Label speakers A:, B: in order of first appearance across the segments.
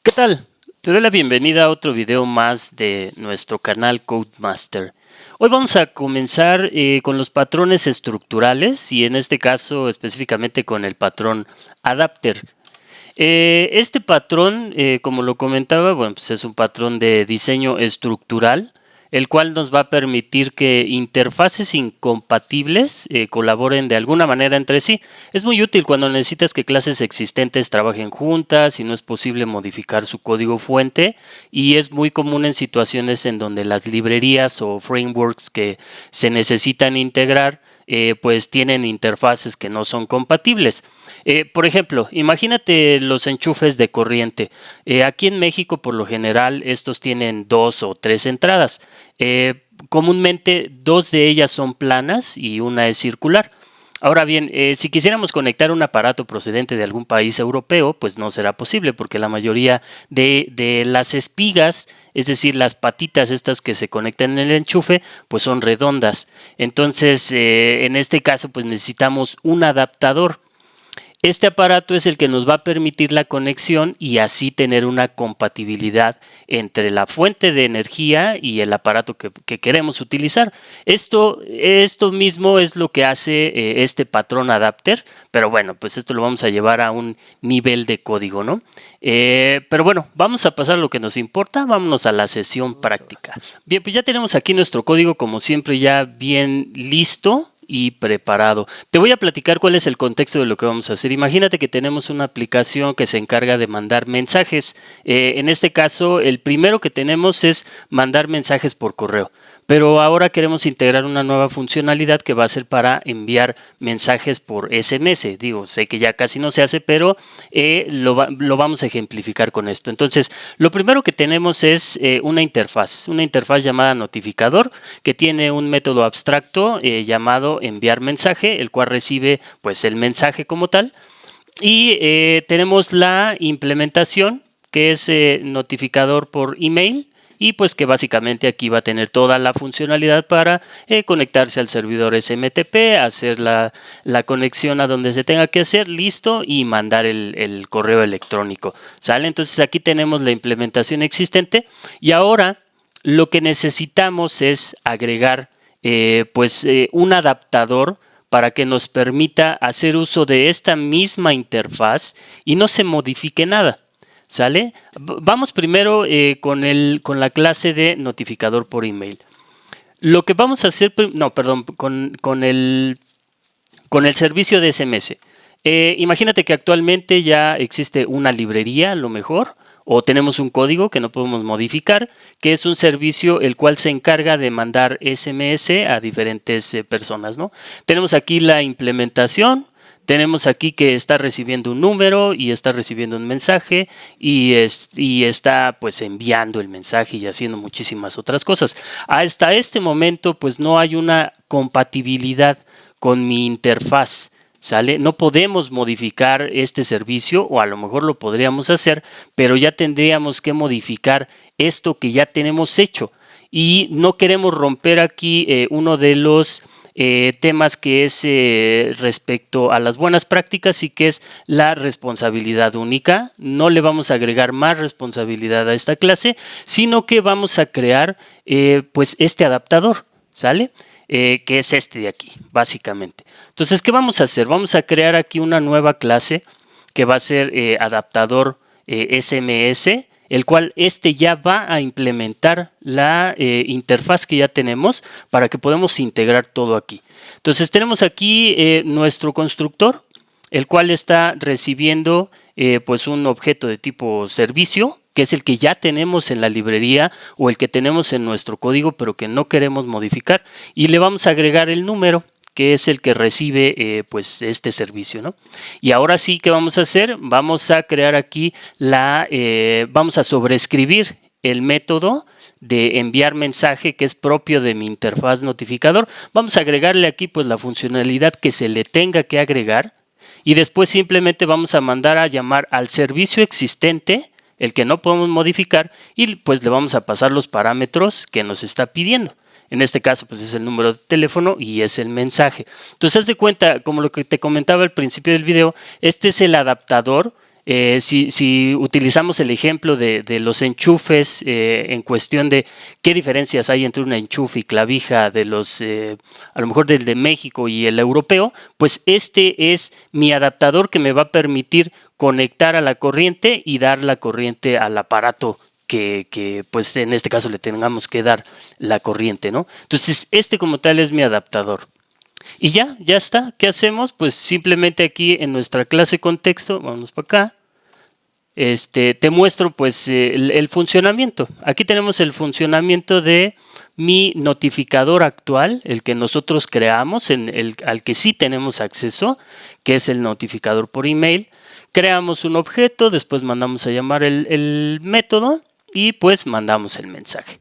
A: ¿Qué tal? Te doy la bienvenida a otro video más de nuestro canal Codemaster. Hoy vamos a comenzar con los patrones estructurales y en este caso específicamente con el patrón adapter. Este patrón, como lo comentaba, bueno, pues es un patrón de diseño estructural, el cual nos va a permitir que interfaces incompatibles colaboren de alguna manera entre sí. Es muy útil cuando necesitas que clases existentes trabajen juntas y no es posible modificar su código fuente, y es muy común en situaciones en donde las librerías o frameworks que se necesitan integrar pues tienen interfaces que no son compatibles. Por ejemplo, imagínate los enchufes de corriente. Aquí en México, por lo general, estos tienen 2 o 3 entradas. Comúnmente, 2 de ellas son planas y una es circular. Ahora bien, si quisiéramos conectar un aparato procedente de algún país europeo, pues no será posible porque la mayoría de las espigas, es decir, las patitas estas que se conectan en el enchufe, pues son redondas. Entonces, en este caso, pues necesitamos un adaptador. Este aparato es el que nos va a permitir la conexión y así tener una compatibilidad entre la fuente de energía y el aparato que queremos utilizar. Esto mismo es lo que hace este patrón adapter, pero bueno, pues esto lo vamos a llevar a un nivel de código, ¿no? Pero bueno, vamos a pasar a lo que nos importa, vámonos a la sesión práctica. Bien, pues ya tenemos aquí nuestro código, como siempre, ya bien listo y preparado. Te voy a platicar cuál es el contexto de lo que vamos a hacer. Imagínate que tenemos una aplicación que se encarga de mandar mensajes. En este caso, el primero que tenemos es mandar mensajes por correo. Pero ahora queremos integrar una nueva funcionalidad que va a ser para enviar mensajes por SMS. Digo, sé que ya casi no se hace, pero lo vamos a ejemplificar con esto. Entonces, lo primero que tenemos es una interfaz llamada notificador, que tiene un método abstracto llamado enviar mensaje, el cual recibe pues el mensaje como tal. Y tenemos la implementación, que es notificador por email, y pues que básicamente aquí va a tener toda la funcionalidad para conectarse al servidor SMTP, hacer la conexión a donde se tenga que hacer, listo, y mandar el correo electrónico, ¿sale? Entonces aquí tenemos la implementación existente y ahora lo que necesitamos es agregar un adaptador para que nos permita hacer uso de esta misma interfaz y no se modifique nada. ¿Sale? Vamos primero con la clase de notificador por email. Lo que vamos a hacer, con el servicio de SMS. Imagínate que actualmente ya existe una librería, a lo mejor, o tenemos un código que no podemos modificar, que es un servicio el cual se encarga de mandar SMS a diferentes personas, ¿no? Tenemos aquí la implementación. Tenemos aquí que está recibiendo un número y está recibiendo un mensaje y está pues enviando el mensaje y haciendo muchísimas otras cosas. Hasta este momento pues no hay una compatibilidad con mi interfaz, ¿sale? No podemos modificar este servicio, o a lo mejor lo podríamos hacer, pero ya tendríamos que modificar esto que ya tenemos hecho. Y no queremos romper aquí uno de los temas que es respecto a las buenas prácticas y que es la responsabilidad única. No le vamos a agregar más responsabilidad a esta clase, sino que vamos a crear pues este adaptador, ¿sale? Que es este de aquí, básicamente. Entonces, ¿qué vamos a hacer? Vamos a crear aquí una nueva clase que va a ser adaptador SMS, el cual ya va a implementar la interfaz que ya tenemos para que podamos integrar todo aquí. Entonces tenemos aquí nuestro constructor, el cual está recibiendo pues un objeto de tipo servicio, que es el que ya tenemos en la librería o el que tenemos en nuestro código, pero que no queremos modificar, y le vamos a agregar el número, que es el que recibe pues este servicio, ¿no? Y ahora sí, ¿qué vamos a hacer? Vamos a crear aquí vamos a sobreescribir el método de enviar mensaje que es propio de mi interfaz notificador. Vamos a agregarle aquí pues la funcionalidad que se le tenga que agregar y después simplemente vamos a mandar a llamar al servicio existente, el que no podemos modificar, y pues le vamos a pasar los parámetros que nos está pidiendo. En este caso, pues es el número de teléfono y es el mensaje. Entonces, haz de cuenta, como lo que te comentaba al principio del video, este es el adaptador Si utilizamos el ejemplo de los enchufes en cuestión de qué diferencias hay entre un enchufe y clavija de los, a lo mejor del de México y el europeo, pues este es mi adaptador que me va a permitir conectar a la corriente y dar la corriente al aparato que pues en este caso le tengamos que dar la corriente, ¿no? Entonces este como tal es mi adaptador. Y ya está. ¿Qué hacemos? Pues simplemente aquí en nuestra clase contexto, vamos para acá, te muestro pues el funcionamiento. Aquí tenemos el funcionamiento de mi notificador actual, el que nosotros creamos, al que sí tenemos acceso, que es el notificador por email. Creamos un objeto, después mandamos a llamar el método y pues mandamos el mensaje.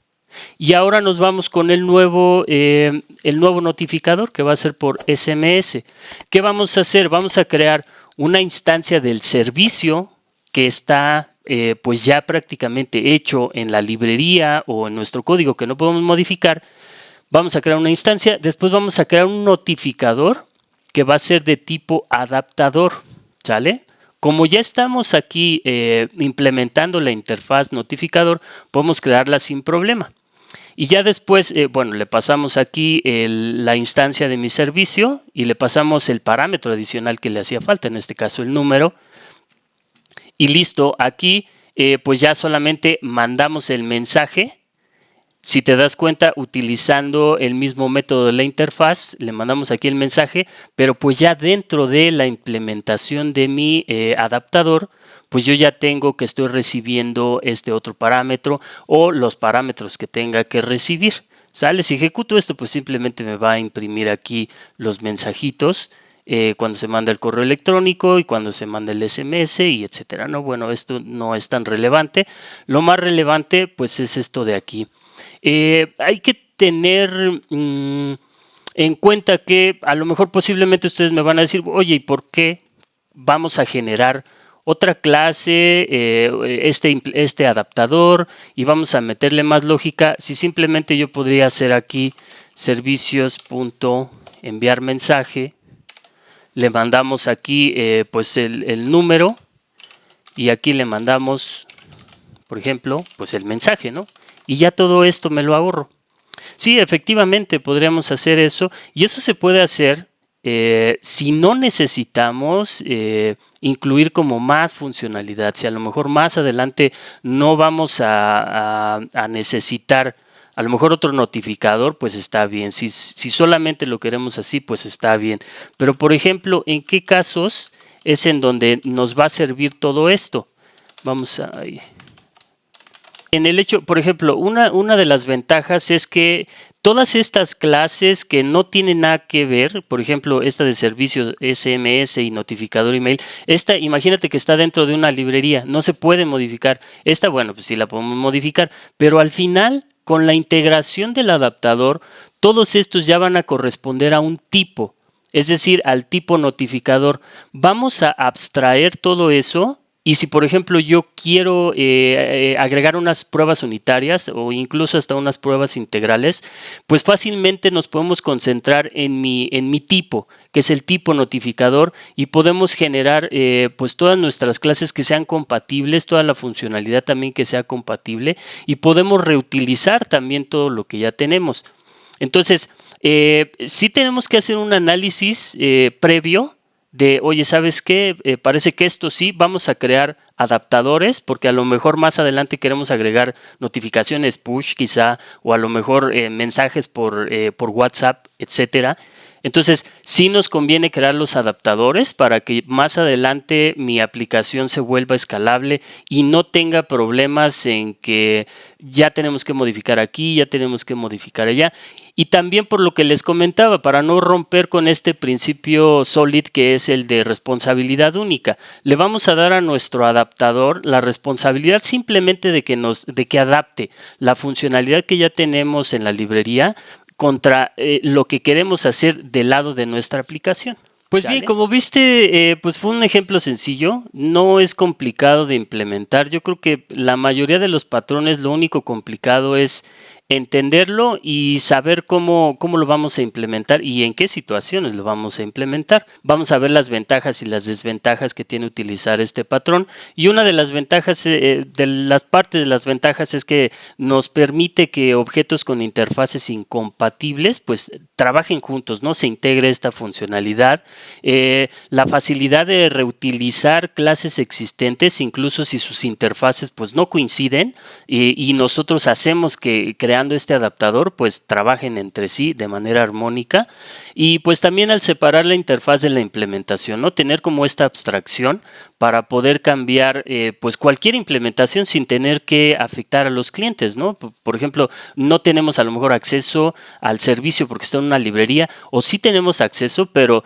A: Y ahora nos vamos con el nuevo notificador que va a ser por SMS. ¿Qué vamos a hacer? Vamos a crear una instancia del servicio que está pues ya prácticamente hecho en la librería o en nuestro código que no podemos modificar. Vamos a crear una instancia, después vamos a crear un notificador que va a ser de tipo adaptador, ¿sale? Como ya estamos aquí implementando la interfaz notificador, podemos crearla sin problema. Y ya después, bueno, le pasamos aquí la instancia de mi servicio y le pasamos el parámetro adicional que le hacía falta, en este caso el número. Y listo, aquí pues ya solamente mandamos el mensaje. Si te das cuenta, utilizando el mismo método de la interfaz, le mandamos aquí el mensaje, pero pues ya dentro de la implementación de mi adaptador, pues yo ya tengo que estoy recibiendo este otro parámetro o los parámetros que tenga que recibir. ¿Sale? Si ejecuto esto, pues simplemente me va a imprimir aquí los mensajitos cuando se manda el correo electrónico y cuando se manda el SMS y etcétera, ¿no? Bueno, esto no es tan relevante. Lo más relevante, pues es esto de aquí. Hay que tener en cuenta que a lo mejor posiblemente ustedes me van a decir, oye, ¿y por qué vamos a generar otra clase, este adaptador y vamos a meterle más lógica? Si simplemente yo podría hacer aquí servicios.enviar mensaje, le mandamos aquí pues el número y aquí le mandamos, por ejemplo, pues el mensaje, ¿no? Y ya todo esto me lo ahorro. Sí, efectivamente podríamos hacer eso y eso se puede hacer si no necesitamos incluir como más funcionalidad. Si a lo mejor más adelante no vamos a necesitar a lo mejor otro notificador, pues está bien. Si solamente lo queremos así, pues está bien. Pero por ejemplo, ¿en qué casos es en donde nos va a servir todo esto? Vamos a... En el hecho, por ejemplo, una de las ventajas es que todas estas clases que no tienen nada que ver, por ejemplo, esta de servicio SMS y notificador email, esta imagínate que está dentro de una librería, no se puede modificar. Esta, bueno, pues sí la podemos modificar, pero al final, con la integración del adaptador, todos estos ya van a corresponder a un tipo, es decir, al tipo notificador. Vamos a abstraer todo eso. Y si, por ejemplo, yo quiero agregar unas pruebas unitarias o incluso hasta unas pruebas integrales, pues fácilmente nos podemos concentrar en mi tipo, que es el tipo notificador, y podemos generar pues todas nuestras clases que sean compatibles, toda la funcionalidad también que sea compatible, y podemos reutilizar también todo lo que ya tenemos. Entonces, sí tenemos que hacer un análisis previo de, oye, ¿sabes qué? Parece que esto sí, vamos a crear adaptadores porque a lo mejor más adelante queremos agregar notificaciones push quizá o a lo mejor mensajes por WhatsApp, etcétera. Entonces, sí nos conviene crear los adaptadores para que más adelante mi aplicación se vuelva escalable y no tenga problemas en que ya tenemos que modificar aquí, ya tenemos que modificar allá. Y también por lo que les comentaba, para no romper con este principio SOLID que es el de responsabilidad única, le vamos a dar a nuestro adaptador la responsabilidad simplemente de que adapte la funcionalidad que ya tenemos en la librería contra lo que queremos hacer del lado de nuestra aplicación. Pues bien, como viste, pues fue un ejemplo sencillo, no es complicado de implementar. Yo creo que la mayoría de los patrones lo único complicado es entenderlo y saber cómo lo vamos a implementar y en qué situaciones lo vamos a implementar. Vamos a ver las ventajas y las desventajas que tiene utilizar este patrón, y una de las ventajas, de las partes de las ventajas, es que nos permite que objetos con interfaces incompatibles pues trabajen juntos, ¿no? Se integre esta funcionalidad, la facilidad de reutilizar clases existentes incluso si sus interfaces pues no coinciden, y nosotros hacemos que creando este adaptador pues trabajen entre sí de manera armónica, y pues también al separar la interfaz de la implementación, ¿no? Tener como esta abstracción para poder cambiar pues cualquier implementación sin tener que afectar a los clientes, ¿no? Por ejemplo, no tenemos a lo mejor acceso al servicio porque está en una librería, o sí tenemos acceso, pero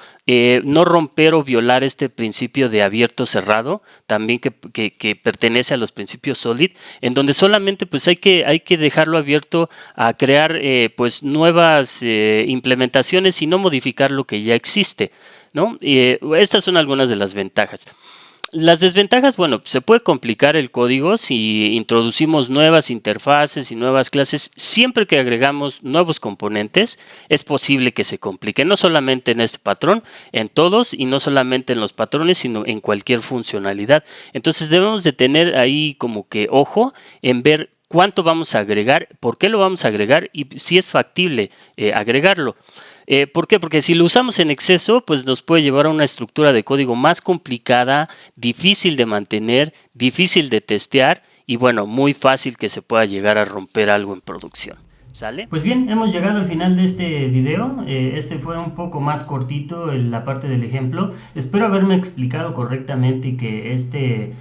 A: no romper o violar este principio de abierto cerrado, también que pertenece a los principios SOLID, en donde solamente pues hay que dejarlo abierto a crear pues nuevas implementaciones y no modificar lo que ya existe, ¿no? Estas son algunas de las ventajas. Las desventajas, bueno, se puede complicar el código si introducimos nuevas interfaces y nuevas clases. Siempre que agregamos nuevos componentes, es posible que se complique, no solamente en este patrón, en todos, y no solamente en los patrones, sino en cualquier funcionalidad. Entonces debemos de tener ahí como que ojo en ver cuánto vamos a agregar, por qué lo vamos a agregar y si es factible agregarlo. ¿Por qué? Porque si lo usamos en exceso, pues nos puede llevar a una estructura de código más complicada, difícil de mantener, difícil de testear y bueno, muy fácil que se pueda llegar a romper algo en producción. ¿Sale? Pues bien, hemos llegado al final de este video. Este fue un poco más cortito en la parte del ejemplo. Espero haberme explicado correctamente y que este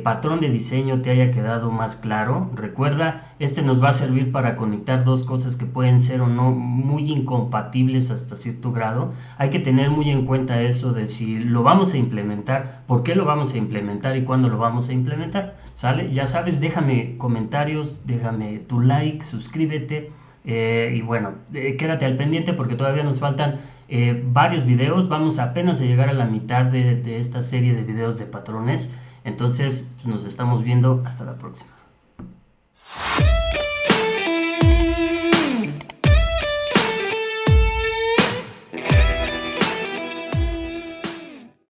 A: patrón de diseño te haya quedado más claro. Recuerda, este nos va a servir para conectar dos cosas que pueden ser o no muy incompatibles hasta cierto grado. Hay que tener muy en cuenta eso de si lo vamos a implementar, por qué lo vamos a implementar y cuándo lo vamos a implementar. ¿Sale? Ya sabes, déjame comentarios, déjame tu like, suscríbete. Y bueno, quédate al pendiente porque todavía nos faltan varios videos. Vamos apenas a llegar a la mitad de esta serie de videos de patrones. Entonces nos estamos viendo hasta la próxima.